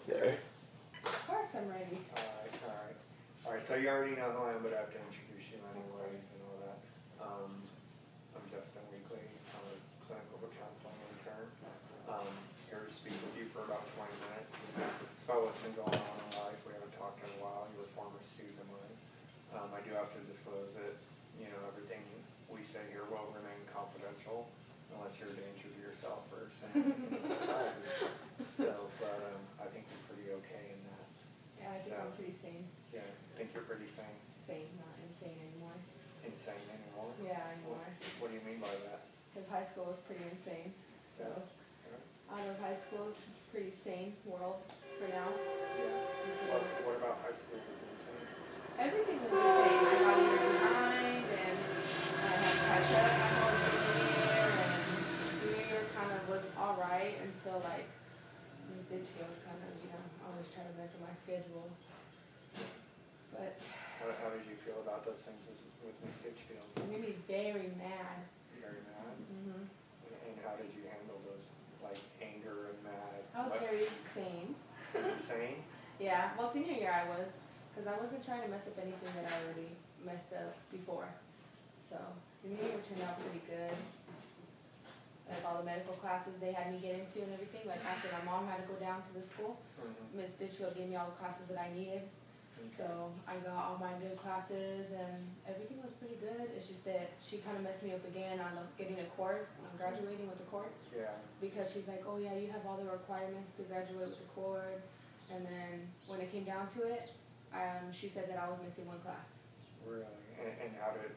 There. Of course I'm ready. Alright, so you already know who I am, but I have to introduce you anyways and all that. I'm Justin Weekly. I'm a clinical counseling intern. Here to speak with you for about 20 minutes. It's about what's been going on in life. We haven't talked in a while. You're a former student of mine. I do have to disclose it. You know, everything we say here will remain confidential unless you're a danger to yourself or in society. So, but I think you're pretty okay in that. Yeah, I think I'm pretty sane. Yeah, I think you're pretty sane. Sane, not insane anymore. Insane anymore? Yeah, anymore. What do you mean by that? Because high school was pretty insane. So, out of high school's pretty sane world for now. Yeah. What about high school was insane? Everything was insane. I got a year behind, and I had to catch up my whole year, and senior year kind of was alright until like Ms. Ditchfield kind of, you know, always trying to mess with my schedule. But How did you feel about those things with Ms. Ditchfield? it made me very mad. Very mad? Mm-hmm. And how did you handle those, like, anger and mad? I was very sane. Insane? Yeah, well, senior year I was, because I wasn't trying to mess up anything that I already messed up before. So, senior year turned out pretty good. Like all the medical classes they had me get into and everything, like after my mom had to go down to the school, Ms. Ditchfield gave me all the classes that I needed. So I got all my good classes and everything was pretty good. It's just that she kind of messed me up again on getting a court, on graduating with the court. Yeah. Because she's like, oh yeah, you have all the requirements to graduate with the court. And then when it came down to it, she said that I was missing one class. Really? And how did,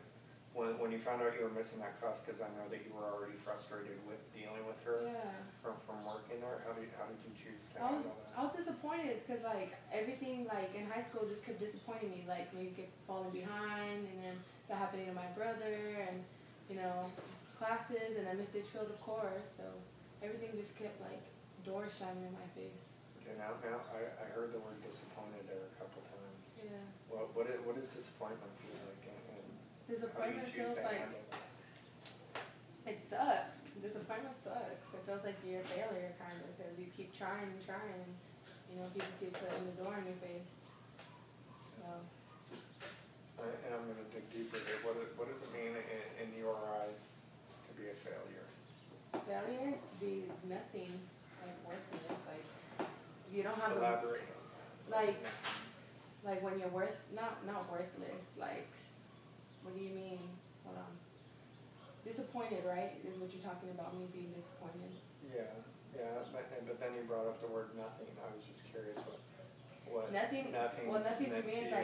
when you found out you were missing that class, because I know that you were already frustrated with dealing with her from working there, how did you choose to handle that? I was disappointed because like everything like in high school just kept disappointing me. Like maybe kept falling behind, and then that happening to my brother, and you know, classes, and then Miss Ditchfield of course. So everything just kept like doors shining in my face. Okay, now I heard the word disappointed there a couple times. Yeah. What does disappointment feel like? Disappointment feels like it sucks. Disappointment sucks. It feels like you're a failure kind of because you keep trying and trying, and you know people keep putting the door in your face. So. And I'm going to dig deeper here. What does it mean in your eyes to be a failure? Failure is to be nothing, like worthless. Like you don't have elaborate on that. Like when you're not worthless. Like. What do you mean? Hold on. Disappointed, right? Is what you're talking about, me being disappointed. Yeah, but then you brought up the word nothing. I was just curious what nothing to me is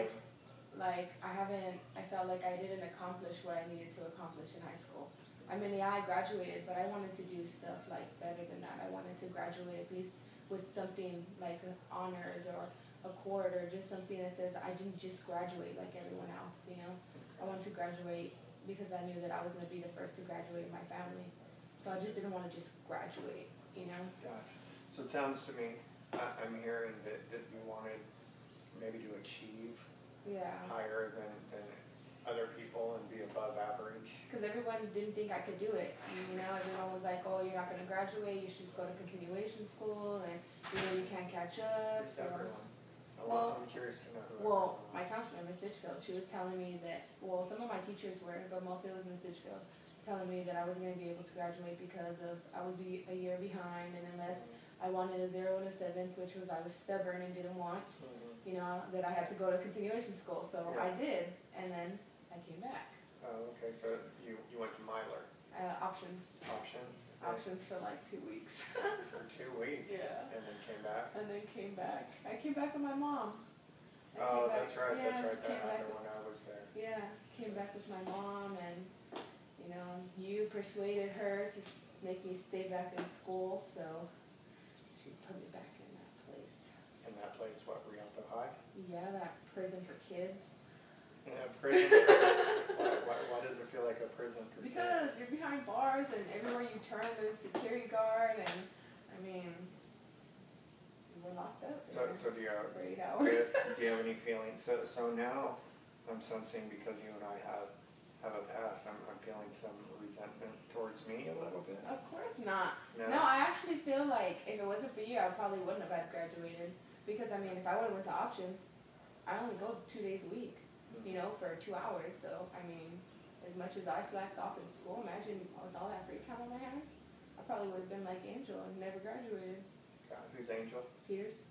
like I felt like I didn't accomplish what I needed to accomplish in high school. I mean, yeah, I graduated, but I wanted to do stuff like better than that. I wanted to graduate at least with something like honors or a court or just something that says I didn't just graduate like everyone else, you know? I wanted to graduate because I knew that I was going to be the first to graduate in my family. So I just didn't want to just graduate, you know? Gotcha. So it sounds to me, I'm hearing that you wanted maybe to achieve higher than other people and be above average. Because everyone didn't think I could do it. You know, everyone was like, oh, you're not going to graduate, you should just go to continuation school, and you know, you can't catch up. Who's everyone? Well, I'm curious to know who. Well, my counselor, Ms. Ditchfield, she was telling me that, well, some of my teachers were, but mostly it was Ms. Ditchfield, telling me that I was going to be able to graduate because of, I was a year behind, and unless I wanted a 0 and a 7th, which was I was stubborn and didn't want, you know, that I had to go to continuation school. So I did, and then I came back. Oh, okay, so you went to Myler. Options. Options for like 2 weeks. For 2 weeks? Yeah. And then came back? And then came back. I came back with my mom. That's right. Yeah, That happened when I was there. Yeah, came back with my mom, and you know, you persuaded her to make me stay back in school, so she put me back in that place. In that place, what, Rialto High? Yeah, that prison for kids. Yeah, prison. Why does it feel like a prison for kids? Because you're behind bars, and everywhere you turn there's a security guard, and I mean, we're locked up so do you have, for 8 hours. do you have any feelings? So now I'm sensing, because you and I have a past, I'm feeling some resentment towards me a little bit. Of course not. No, I actually feel like if it wasn't for you, I probably wouldn't have had graduated. Because I mean, if I would've went to options, I only go 2 days a week, you know, for 2 hours, so, I mean, as much as I slacked off in school, imagine with all that free time on my hands, I probably would've been like Angel and never graduated. God, who's Angel? Peters,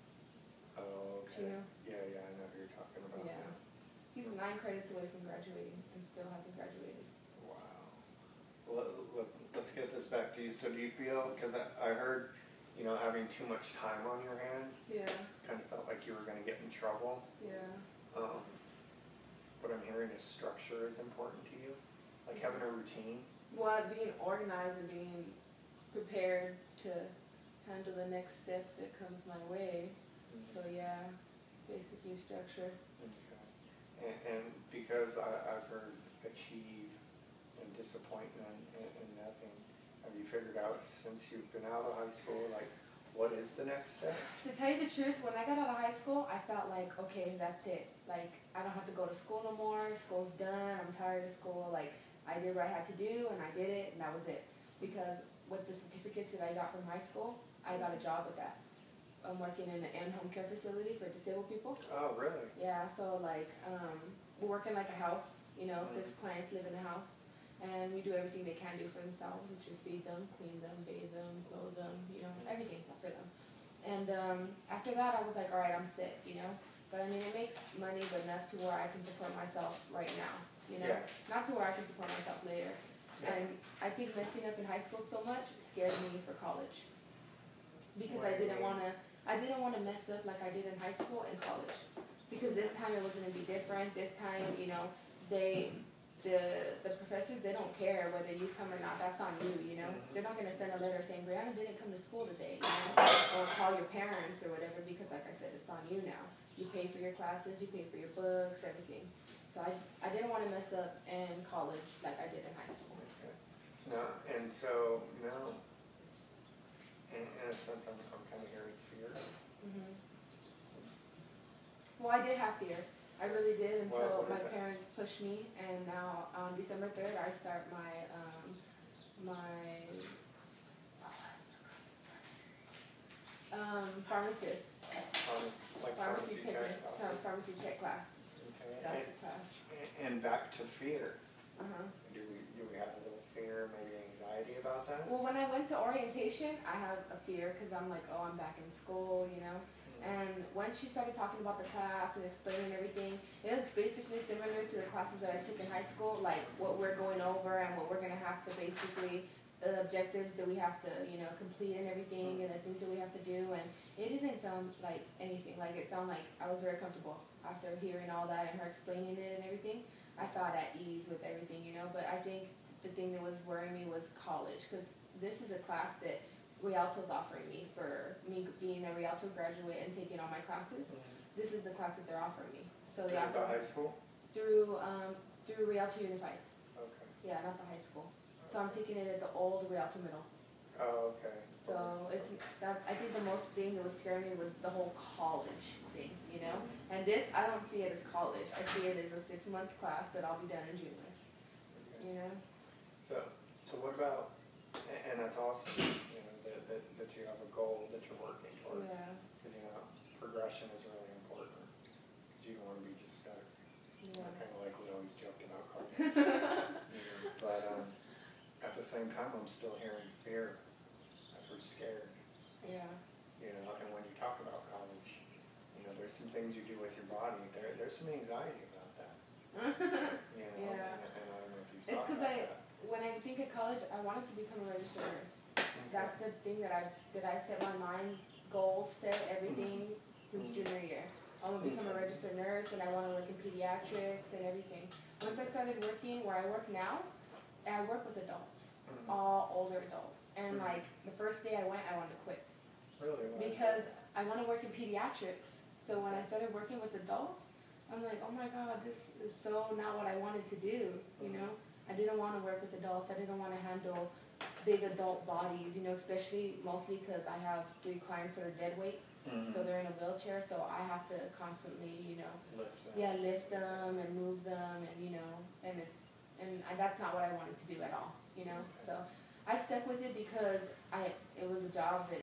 Oh, okay. Gino. Yeah, I know who you're talking about. Yeah. He's 9 credits away from graduating and still hasn't graduated. Wow. Well, let's get this back to you. So do you feel, because I heard, you know, having too much time on your hands, Yeah, kind of felt like you were going to get in trouble. yeah. What I'm hearing is structure is important to you, like having a routine. Well, being organized and being prepared to handle the next step that comes my way. So yeah, basically structure. Okay. And because I've heard achieve and disappointment and nothing, have you figured out since you've been out of high school, like, what is the next step? To tell you the truth, when I got out of high school, I felt like, okay, that's it. Like, I don't have to go to school no more. School's done. I'm tired of school. Like, I did what I had to do, and I did it, and that was it. Because with the certificates that I got from high school, I got a job with that. I'm working in an home care facility for disabled people. Oh, really? Yeah, so like, we're working like a house, you know, 6 clients live in the house. And we do everything they can do for themselves, which is feed them, clean them, bathe them, clothe them, you know, everything for them. And after that, I was like, all right, I'm sick, you know. But I mean, it makes money, but enough to where I can support myself right now, you know. Yeah. Not to where I can support myself later. Yeah. And I think messing up in high school so much scared me for college. Because What I do you didn't mean? want to mess up like I did in high school and college. Because this time it was going to be different. This time, you know, the professors, they don't care whether you come or not. That's on you, you know. They're not going to send a letter saying, Brianna didn't come to school today, you know, or call your parents or whatever, because like I said, it's on you now. You pay for your classes, you pay for your books, everything. So I didn't want to mess up in college like I did in high school. Okay. So now, in a sense, I'm kind of hearing fear. Mm-hmm. Well, I did have fear. I really did until my parents pushed me, and now on December 3rd I start my pharmacist. Like pharmacy tech classes. Pharmacy tech class. Okay. That's the class. And back to fear. Uh-huh. Do we have a little fear, maybe anxiety about that? Well, when I went to orientation, I have a fear because I'm like, oh, I'm back in school, you know. And when she started talking about the class and explaining everything, it was basically similar to the classes that I took in high school, like what we're going over and what we're going to have to basically, the objectives that we have to, you know, complete and everything, and the things that we have to do. And it didn't sound like anything. Like, it sounded like I was very comfortable after hearing all that and her explaining it and everything. I felt at ease with everything, you know. But I think the thing that was worrying me was college, because this is a class that Rialto's offering me for me being a Rialto graduate and taking all my classes. This is the class that they're offering me. So they offer high school? through Rialto Unified. Okay. Yeah, not the high school. So I'm taking it at the old Rialto Middle. Oh, okay. So it's that. I think the most thing that was scaring me was the whole college thing, you know. And this, I don't see it as college. I see it as a 6-month class that I'll be done in June with. Okay. You know. So what about? And that's awesome. You know that you have a goal that you're working towards. Yeah. Because you know progression is really important. Because you don't want to be just stuck. Yeah. Kind of like we always joked about college. But at the same time, I'm still hearing fear. I've heard scared. Yeah. You know, and when you talk about college, you know, there's some things you do with your body. There's some anxiety about that. You know, Yeah. and I don't know if you've It's thought because about that. when I think of college, I wanted to become a registered nurse. That's the thing that I set my mind, goal, set everything since junior year. I want to become a registered nurse, and I want to work in pediatrics and everything. Once I started working where I work now, I work with adults, all older adults. And like the first day I went, I wanted to quit. Really? Why? Because I want to work in pediatrics. So when I started working with adults, I'm like, oh my God, this is so not what I wanted to do, you know? I didn't want to work with adults. I didn't want to handle big adult bodies, you know, especially mostly because I have 3 clients that are dead weight. So they're in a wheelchair, so I have to constantly, you know, lift them and move them, and you know, and that's not what I wanted to do at all, you know. So I stuck with it because it was a job that